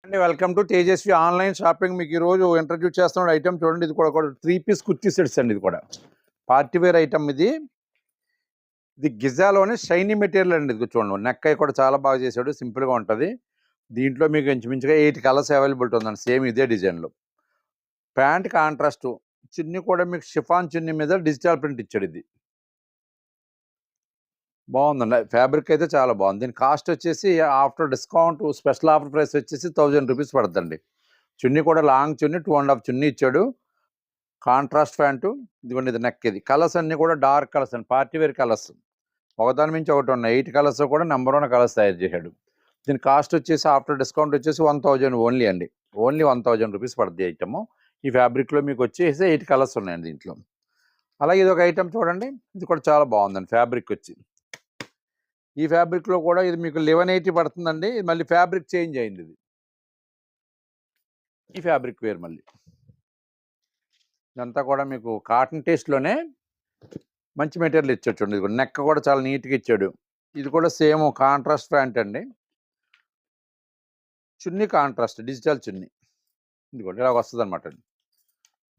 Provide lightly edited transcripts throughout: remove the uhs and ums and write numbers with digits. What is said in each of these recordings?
అండి welcome to Tejaswi online shopping. మీకు ఈరోజు ఇంట్రడ్యూస్ చేస్తున్న ఐటమ్ చూడండి. ఇది కూడా 3 పీస్ కుర్తీ సెట్స్ అండి. ఇది కూడా పార్టీ వేర్ ఐటమ్. ఇది గిజాలోనే షైనీ మెటీరియల్ అండి. ఇది చూడండి, నెక్ అయి కూడా చాలా బాగా చేశాడు, సింపుల్గా ఉంటుంది. దీంట్లో మీకు ఇంచుమించుగా 8 కలర్స్ అవైలబిలిటీ ఉందండి. సేమ్ ఇదే డిజైన్లో. ప్యాంట్ కాంట్రాస్ట్, చున్నీ కూడా మీకు షిఫాన్ చున్నీ మీద డిజిటల్ ప్రింట్ ఇచ్చాడు. ఇది బాగుందండి, ఫ్యాబ్రిక్ అయితే చాలా బాగుంది. దీని కాస్ట్ వచ్చేసి after discount special offer price వచ్చేసి 1000 రూపీస్ పడుతుందండి. చున్నీ కూడా లాంగ్ చున్నీ, 2.5 చున్నీ ఇచ్చాడు. Contrast pant. ఇదిగోండి, ఇది నెక్. ఇది కలర్స్ అన్నీ కూడా డార్క్ కలర్స్ అండి, పార్టీ వేర్ కలర్స్. ఒకదాని మించి ఒకటి ఉన్నాయి. 8 కలర్స్ కూడా నెంబర్ 1 కలర్స్ తయారు చేశాడు. దీని కాస్ట్ వచ్చేసి ఆఫ్టర్ డిస్కౌంట్ వచ్చేసి 1000 ఓన్లీ అండి. ఓన్లీ 1000 రూపీస్ పడుతుంది ఐటమ్. ఈ ఫ్యాబ్రిక్లో మీకు వచ్చేసి 8 కలర్స్ ఉన్నాయండి దీంట్లో. అలాగే ఇది ఒక ఐటమ్ చూడండి, ఇది కూడా చాలా బాగుందండి. ఫ్యాబ్రిక్ వచ్చి ఈ ఫ్యాబ్రిక్లో కూడా ఇది మీకు 1180 పడుతుందండి. ఇది మళ్ళీ ఫ్యాబ్రిక్ చేంజ్ అయింది. ఇది ఈ ఫ్యాబ్రిక్ వేర్ మళ్ళీ ఇదంతా కూడా మీకు కాటన్ టేస్ట్లోనే మంచి మెటీరియల్ ఇచ్చాడు. చూడండి, ఇది నెక్ కూడా చాలా నీట్గా ఇచ్చాడు. ఇది కూడా సేమ్ కాంట్రాస్ట్ ప్యాంట్ అండి. చున్నీ కాంట్రాస్ట్ డిజిటల్ చున్నీ. ఇది కూడా ఇలా వస్తుంది అనమాట.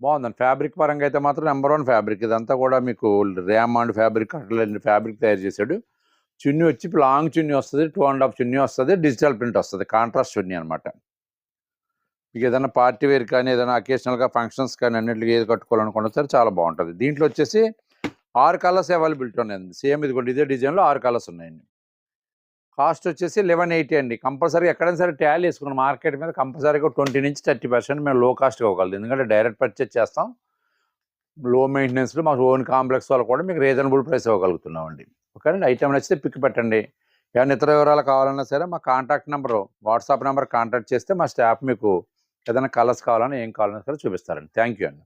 బాగుందండి. ఫ్యాబ్రిక్ పరంగా అయితే మాత్రం నెంబర్ 1 ఫ్యాబ్రిక్. ఇదంతా కూడా మీకు రేమాండ్ ఫ్యాబ్రిక్, అట్లా ఫ్యాబ్రిక్ తయారు చేశాడు. చున్నీ వచ్చి లాంగ్ చున్నీ వస్తుంది, 2.5 చున్నీ వస్తుంది, డిజిటల్ ప్రింట్ వస్తుంది, కాంట్రాస్ట్ చున్నీ అనమాట. మీకు ఏదైనా పార్టీ వేర్ కానీ ఏదైనా అకేషనల్గా ఫంక్షన్స్ కానీ అన్నింటికి ఏది కట్టుకోవాలనుకున్నా సరే చాలా బాగుంటుంది. దీంట్లో వచ్చేసి 6 కలర్స్ అవైలబిలిటీ ఉన్నాయండి. సేమ్ ఇది కూడా ఇదే డిజైన్లో 6 కలర్స్ ఉన్నాయండి. కాస్ట్ వచ్చేసి 1180 అండి. కంపల్సరీ ఎక్కడైనా సరే ట్యాలీ వేసుకున్నాం మార్కెట్ మీద కంపల్సరీగా 20 నుంచి 30% మేము లో కాస్ట్గా ఇవ్వగలదు. ఎందుకంటే డైరెక్ట్ పర్చేజ్ చేస్తాం, లో మెయింటెనెన్స్లో మాకు ఓన్ కాంప్లెక్స్ వాళ్ళు కూడా మీకు రీజనబుల్ ప్రైస్ ఇవ్వగలుగుతున్నామండి. ఓకేనండి, ఐటమ్ నచ్చితే పిక్ పెట్టండి. ఏమైనా ఇతర వివరాలు కావాలన్నా సరే మా contact number, WhatsApp number contact చేస్తే మా స్టాఫ్ మీకు ఏదైనా కలర్స్ కావాలన్నా ఏం కావాలన్నా సరే చూపిస్తారండి. థ్యాంక్ యూ అండి.